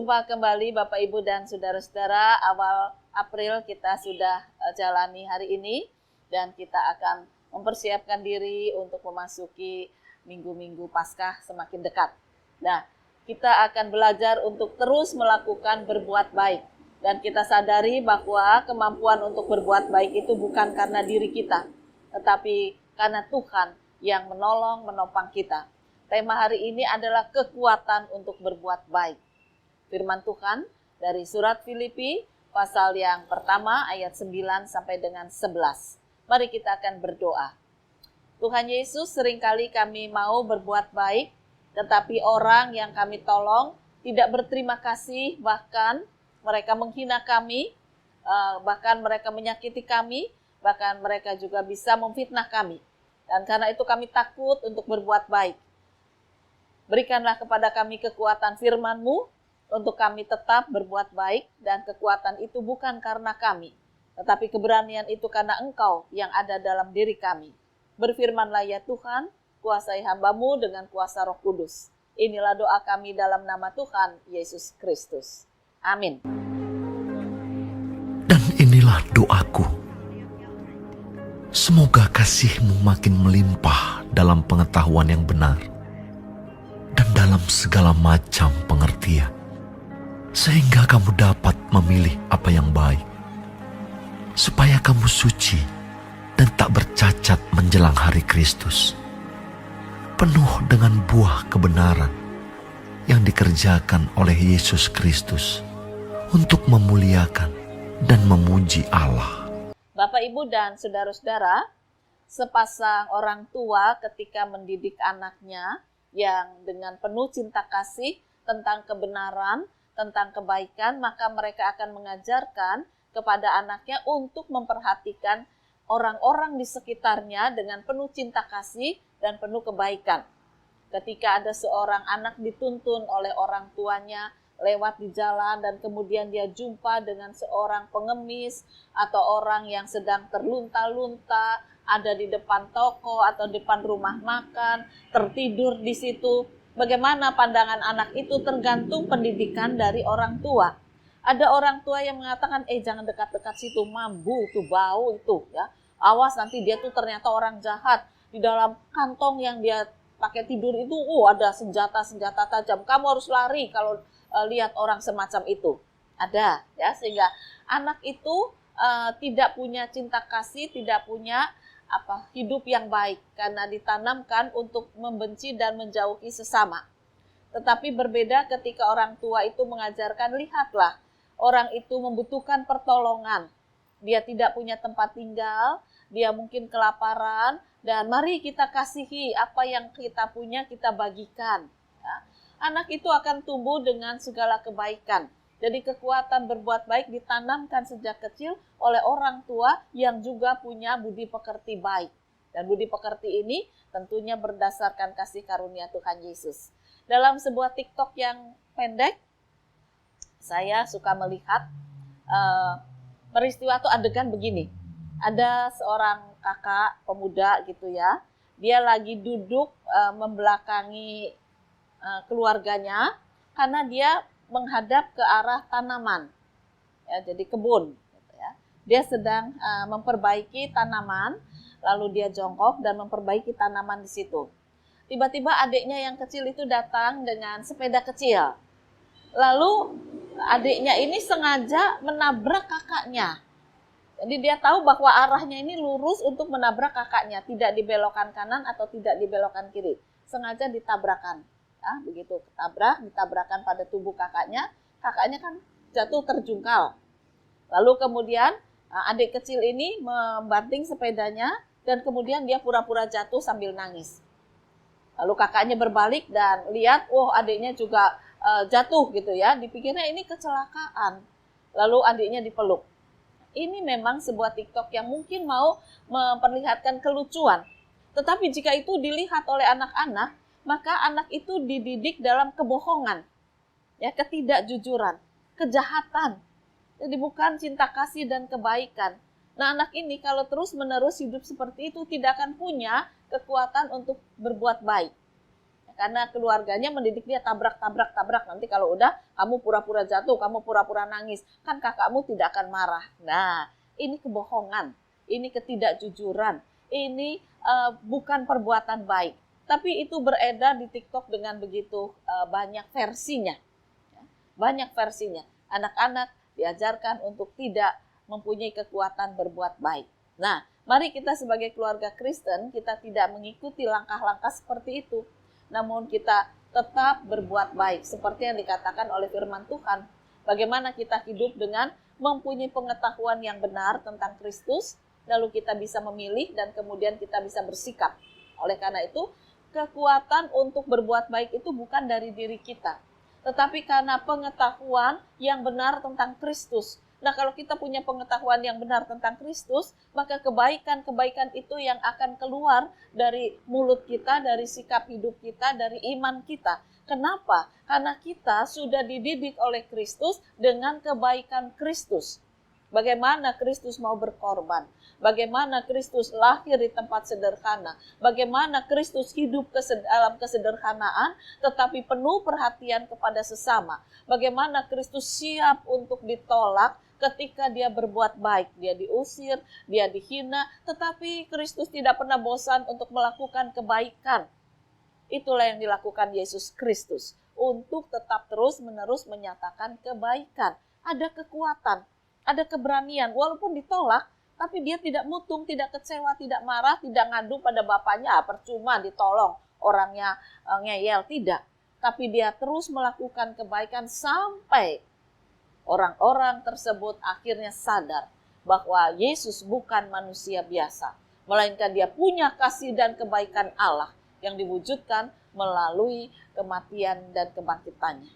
Berjumpa kembali Bapak Ibu dan saudara-saudara. Awal April kita sudah jalani hari ini dan kita akan mempersiapkan diri untuk memasuki minggu-minggu Paskah semakin dekat. Nah, kita akan belajar untuk terus melakukan berbuat baik. Dan kita sadari bahwa kemampuan untuk berbuat baik itu bukan karena diri kita, tetapi karena Tuhan yang menolong, menopang kita. Tema hari ini adalah kekuatan untuk berbuat baik. Firman Tuhan dari surat Filipi pasal yang pertama ayat 9 sampai dengan 11. Mari kita akan berdoa. Tuhan Yesus, seringkali kami mau berbuat baik, tetapi orang yang kami tolong tidak berterima kasih, bahkan mereka menghina kami, bahkan mereka menyakiti kami, bahkan mereka juga bisa memfitnah kami. Dan karena itu kami takut untuk berbuat baik. Berikanlah kepada kami kekuatan firman-Mu, untuk kami tetap berbuat baik, dan kekuatan itu bukan karena kami, tetapi keberanian itu karena Engkau yang ada dalam diri kami. Berfirmanlah ya Tuhan, kuasai hamba-Mu dengan kuasa Roh Kudus. Inilah doa kami dalam nama Tuhan Yesus Kristus. Amin. Dan inilah doaku. Semoga kasih-Mu makin melimpah dalam pengetahuan yang benar dan dalam segala macam pengertian, sehingga kamu dapat memilih apa yang baik, supaya kamu suci dan tak bercacat menjelang hari Kristus, penuh dengan buah kebenaran yang dikerjakan oleh Yesus Kristus untuk memuliakan dan memuji Allah. Bapak, Ibu, dan saudara-saudara, sepasang orang tua ketika mendidik anaknya yang dengan penuh cinta kasih tentang kebenaran, tentang kebaikan, maka mereka akan mengajarkan kepada anaknya untuk memperhatikan orang-orang di sekitarnya dengan penuh cinta kasih dan penuh kebaikan. Ketika ada seorang anak dituntun oleh orang tuanya lewat di jalan dan kemudian dia jumpa dengan seorang pengemis atau orang yang sedang terlunta-lunta, ada di depan toko atau depan rumah makan, tertidur di situ. Bagaimana pandangan anak itu tergantung pendidikan dari orang tua. Ada orang tua yang mengatakan, jangan dekat-dekat situ, mambu itu, bau itu, ya. Awas nanti dia tuh ternyata orang jahat. Di dalam kantong yang dia pakai tidur itu, ada senjata-senjata tajam. Kamu harus lari kalau lihat orang semacam itu. Ada, ya, sehingga anak itu tidak punya cinta kasih, tidak punya hidup yang baik karena ditanamkan untuk membenci dan menjauhi sesama. Tetapi berbeda ketika orang tua itu mengajarkan, lihatlah, orang itu membutuhkan pertolongan. Dia tidak punya tempat tinggal, dia mungkin kelaparan, dan mari kita kasihi apa yang kita punya, kita bagikan. Ya. Anak itu akan tumbuh dengan segala kebaikan. Jadi kekuatan berbuat baik ditanamkan sejak kecil oleh orang tua yang juga punya budi pekerti baik. Dan budi pekerti ini tentunya berdasarkan kasih karunia Tuhan Yesus. Dalam sebuah TikTok yang pendek, saya suka melihat peristiwa atau adegan begini. Ada seorang kakak pemuda gitu ya, dia lagi duduk membelakangi keluarganya karena dia menghadap ke arah tanaman, ya, jadi kebun. Gitu ya. Dia sedang memperbaiki tanaman, lalu dia jongkok dan memperbaiki tanaman di situ. Tiba-tiba adiknya yang kecil itu datang dengan sepeda kecil. Lalu adiknya ini sengaja menabrak kakaknya. Jadi dia tahu bahwa arahnya ini lurus untuk menabrak kakaknya, tidak dibelokkan kanan atau tidak dibelokkan kiri. Sengaja ditabrakan. Ya, begitu ditabrakkan pada tubuh kakaknya kan jatuh terjungkal. Lalu kemudian adik kecil ini membanting sepedanya dan kemudian dia pura-pura jatuh sambil nangis. Lalu kakaknya berbalik dan lihat, adiknya juga jatuh gitu ya. Dipikirnya ini kecelakaan. Lalu adiknya dipeluk. Ini memang sebuah TikTok yang mungkin mau memperlihatkan kelucuan. Tetapi jika itu dilihat oleh anak-anak, maka anak itu dididik dalam kebohongan, ya, ketidakjujuran, kejahatan. Jadi bukan cinta kasih dan kebaikan. Nah, anak ini kalau terus-menerus hidup seperti itu tidak akan punya kekuatan untuk berbuat baik. Karena keluarganya mendidik dia tabrak. Nanti kalau udah kamu pura-pura jatuh, kamu pura-pura nangis, kan kakakmu tidak akan marah. Nah, ini kebohongan, ini ketidakjujuran, ini bukan perbuatan baik. Tapi itu beredar di TikTok dengan begitu banyak versinya. Banyak versinya. Anak-anak diajarkan untuk tidak mempunyai kekuatan berbuat baik. Nah, mari kita sebagai keluarga Kristen, kita tidak mengikuti langkah-langkah seperti itu. Namun kita tetap berbuat baik. Seperti yang dikatakan oleh firman Tuhan. Bagaimana kita hidup dengan mempunyai pengetahuan yang benar tentang Kristus, lalu kita bisa memilih dan kemudian kita bisa bersikap. Oleh karena itu, kekuatan untuk berbuat baik itu bukan dari diri kita, tetapi karena pengetahuan yang benar tentang Kristus. Nah, kalau kita punya pengetahuan yang benar tentang Kristus, maka kebaikan-kebaikan itu yang akan keluar dari mulut kita, dari sikap hidup kita, dari iman kita. Kenapa? Karena kita sudah dididik oleh Kristus dengan kebaikan Kristus. Bagaimana Kristus mau berkorban, bagaimana Kristus lahir di tempat sederhana, bagaimana Kristus hidup dalam kesederhanaan tetapi penuh perhatian kepada sesama, bagaimana Kristus siap untuk ditolak ketika dia berbuat baik, dia diusir, dia dihina, tetapi Kristus tidak pernah bosan untuk melakukan kebaikan. Itulah yang dilakukan Yesus Kristus, untuk tetap terus-menerus menyatakan kebaikan. Ada kekuatan, ada keberanian, walaupun ditolak, tapi dia tidak mutung, tidak kecewa, tidak marah, tidak ngadu pada bapaknya, percuma ditolong, orangnya ngeyel, tidak. Tapi dia terus melakukan kebaikan sampai orang-orang tersebut akhirnya sadar bahwa Yesus bukan manusia biasa, melainkan dia punya kasih dan kebaikan Allah yang diwujudkan melalui kematian dan kebangkitannya.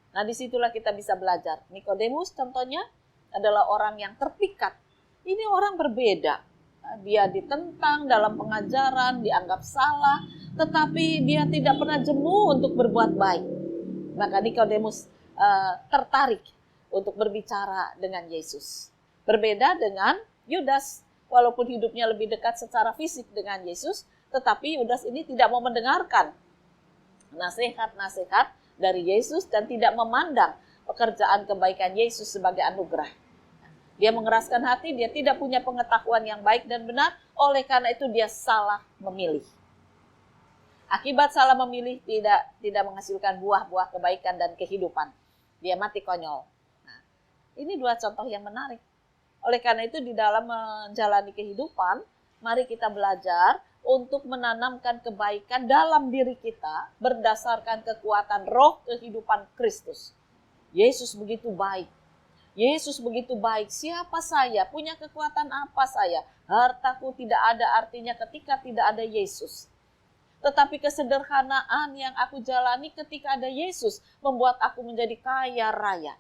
Nah, disitulah kita bisa belajar. Nikodemus contohnya adalah orang yang terpikat. Ini orang berbeda. Dia ditentang dalam pengajaran, dianggap salah, tetapi dia tidak pernah jemu untuk berbuat baik. Maka Nikodemus tertarik untuk berbicara dengan Yesus. Berbeda dengan Yudas, walaupun hidupnya lebih dekat secara fisik dengan Yesus, tetapi Yudas ini tidak mau mendengarkan nasihat-nasihat dari Yesus dan tidak memandang pekerjaan kebaikan Yesus sebagai anugerah. Dia mengeraskan hati, dia tidak punya pengetahuan yang baik dan benar, oleh karena itu dia salah memilih. Akibat salah memilih tidak menghasilkan buah-buah kebaikan dan kehidupan. Dia mati konyol. Nah, ini dua contoh yang menarik. Oleh karena itu di dalam menjalani kehidupan, mari kita belajar untuk menanamkan kebaikan dalam diri kita berdasarkan kekuatan roh kehidupan Kristus. Yesus begitu baik. Yesus begitu baik. Siapa saya? Punya kekuatan apa saya? Hartaku tidak ada artinya ketika tidak ada Yesus. Tetapi kesederhanaan yang aku jalani ketika ada Yesus membuat aku menjadi kaya raya.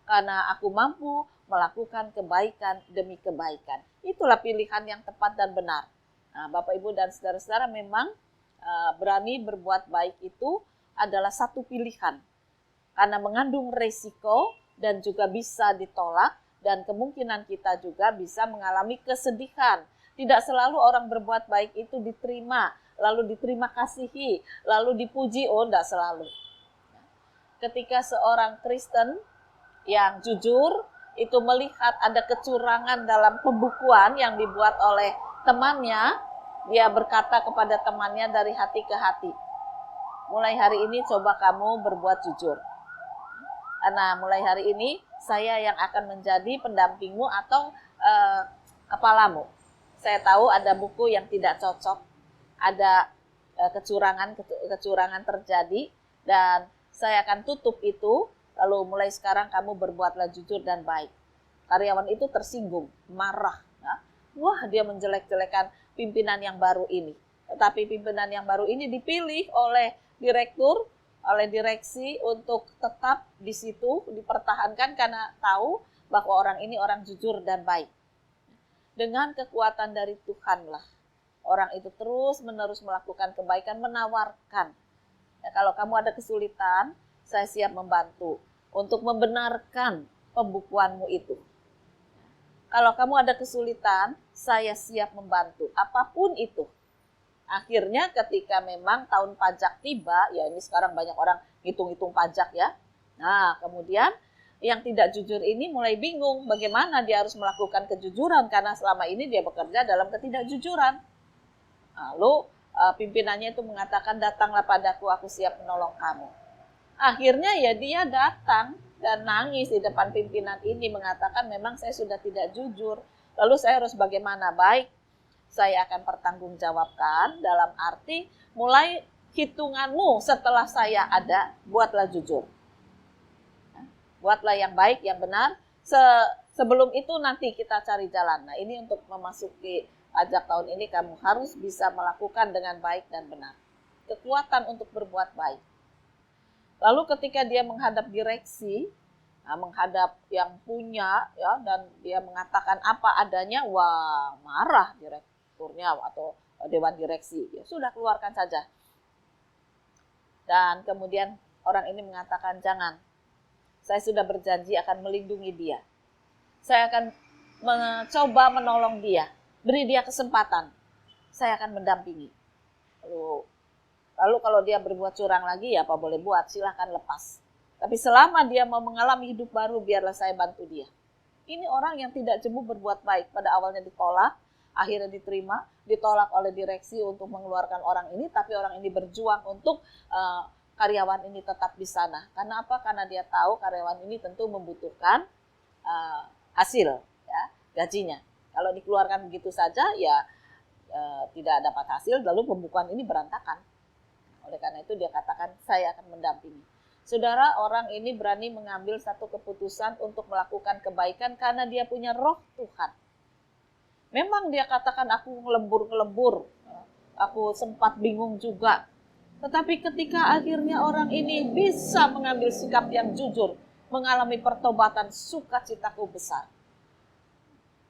Karena aku mampu melakukan kebaikan demi kebaikan. Itulah pilihan yang tepat dan benar. Nah, Bapak, Ibu, dan saudara-saudara, memang berani berbuat baik itu adalah satu pilihan. Karena mengandung resiko dan juga bisa ditolak, dan kemungkinan kita juga bisa mengalami kesedihan. Tidak selalu orang berbuat baik itu diterima, lalu diterima kasihi, lalu dipuji, tidak selalu. Ketika seorang Kristen yang jujur itu melihat ada kecurangan dalam pembukuan yang dibuat oleh temannya, dia berkata kepada temannya dari hati ke hati, mulai hari ini coba kamu berbuat jujur. Karena mulai hari ini saya yang akan menjadi pendampingmu atau kepalamu. Saya tahu ada buku yang tidak cocok, ada kecurangan terjadi, dan saya akan tutup itu, lalu mulai sekarang kamu berbuatlah jujur dan baik. Karyawan itu tersinggung, marah. Wah, dia menjelek-jelekan pimpinan yang baru ini. Tetapi pimpinan yang baru ini dipilih oleh direktur, oleh direksi untuk tetap di situ, dipertahankan karena tahu bahwa orang ini orang jujur dan baik. Dengan kekuatan dari Tuhanlah, orang itu terus-menerus melakukan kebaikan, menawarkan. Ya, kalau kamu ada kesulitan, saya siap membantu untuk membenarkan pembukuanmu itu. Kalau kamu ada kesulitan, saya siap membantu, apapun itu. Akhirnya ketika memang tahun pajak tiba, ya ini sekarang banyak orang hitung-hitung pajak ya. Nah, kemudian yang tidak jujur ini mulai bingung bagaimana dia harus melakukan kejujuran karena selama ini dia bekerja dalam ketidakjujuran. Lalu pimpinannya itu mengatakan, datanglah padaku, aku siap menolong kamu. Akhirnya ya dia datang dan nangis di depan pimpinan ini mengatakan memang saya sudah tidak jujur. Lalu saya harus bagaimana? Baik, saya akan pertanggungjawabkan dalam arti mulai hitunganmu setelah saya ada, buatlah jujur. Buatlah yang baik, yang benar. Sebelum itu nanti kita cari jalan. Nah ini untuk memasuki pajak tahun ini kamu harus bisa melakukan dengan baik dan benar. Kekuatan untuk berbuat baik. Lalu ketika dia menghadap direksi, menghadap yang punya, ya, dan dia mengatakan apa adanya, wah marah direkturnya atau dewan direksi. Ya sudah, keluarkan saja. Dan kemudian orang ini mengatakan, jangan. Saya sudah berjanji akan melindungi dia. Saya akan mencoba menolong dia. Beri dia kesempatan. Saya akan mendampingi. Lalu kalau dia berbuat curang lagi, ya apa boleh buat, silahkan lepas. Tapi selama dia mau mengalami hidup baru, biarlah saya bantu dia. Ini orang yang tidak jemu berbuat baik. Pada awalnya ditolak, akhirnya diterima, ditolak oleh direksi untuk mengeluarkan orang ini, tapi orang ini berjuang untuk karyawan ini tetap di sana. Karena apa? Karena dia tahu karyawan ini tentu membutuhkan hasil, ya, gajinya. Kalau dikeluarkan begitu saja, ya tidak dapat hasil, lalu pembukuan ini berantakan. Oleh karena itu dia katakan, saya akan mendampingi. Saudara, orang ini berani mengambil satu keputusan untuk melakukan kebaikan karena dia punya roh Tuhan. Memang dia katakan, aku ngelembur-ngelembur, aku sempat bingung juga. Tetapi ketika akhirnya orang ini bisa mengambil sikap yang jujur, mengalami pertobatan, sukacitaku besar.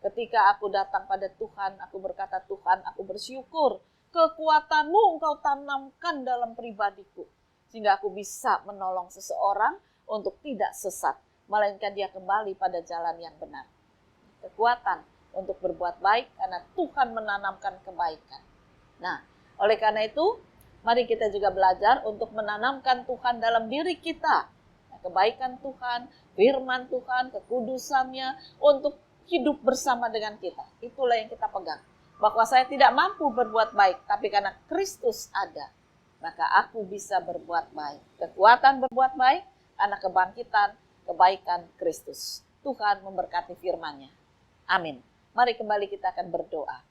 Ketika aku datang pada Tuhan, aku berkata, Tuhan, aku bersyukur. Kekuatanmu engkau tanamkan dalam pribadiku. Sehingga aku bisa menolong seseorang untuk tidak sesat. Melainkan dia kembali pada jalan yang benar. Kekuatan untuk berbuat baik karena Tuhan menanamkan kebaikan. Nah, oleh karena itu, mari kita juga belajar untuk menanamkan Tuhan dalam diri kita. Nah, kebaikan Tuhan, firman Tuhan, kekudusannya untuk hidup bersama dengan kita. Itulah yang kita pegang. Bahwa saya tidak mampu berbuat baik, tapi karena Kristus ada, maka aku bisa berbuat baik. Kekuatan berbuat baik karena kebangkitan, kebaikan Kristus. Tuhan memberkati firman-Nya. Amin. Mari kembali kita akan berdoa.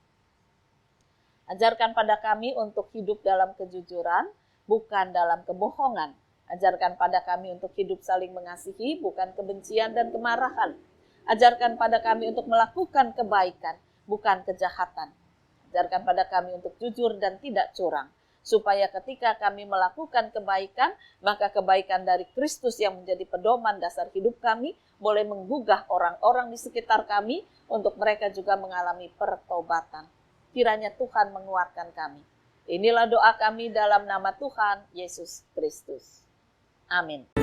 Ajarkan pada kami untuk hidup dalam kejujuran, bukan dalam kebohongan. Ajarkan pada kami untuk hidup saling mengasihi, bukan kebencian dan kemarahan. Ajarkan pada kami untuk melakukan kebaikan, bukan kejahatan. Ajarkan pada kami untuk jujur dan tidak curang. Supaya ketika kami melakukan kebaikan, maka kebaikan dari Kristus yang menjadi pedoman dasar hidup kami, boleh menggugah orang-orang di sekitar kami, untuk mereka juga mengalami pertobatan. Kiranya Tuhan menguatkan kami. Inilah doa kami dalam nama Tuhan Yesus Kristus. Amin.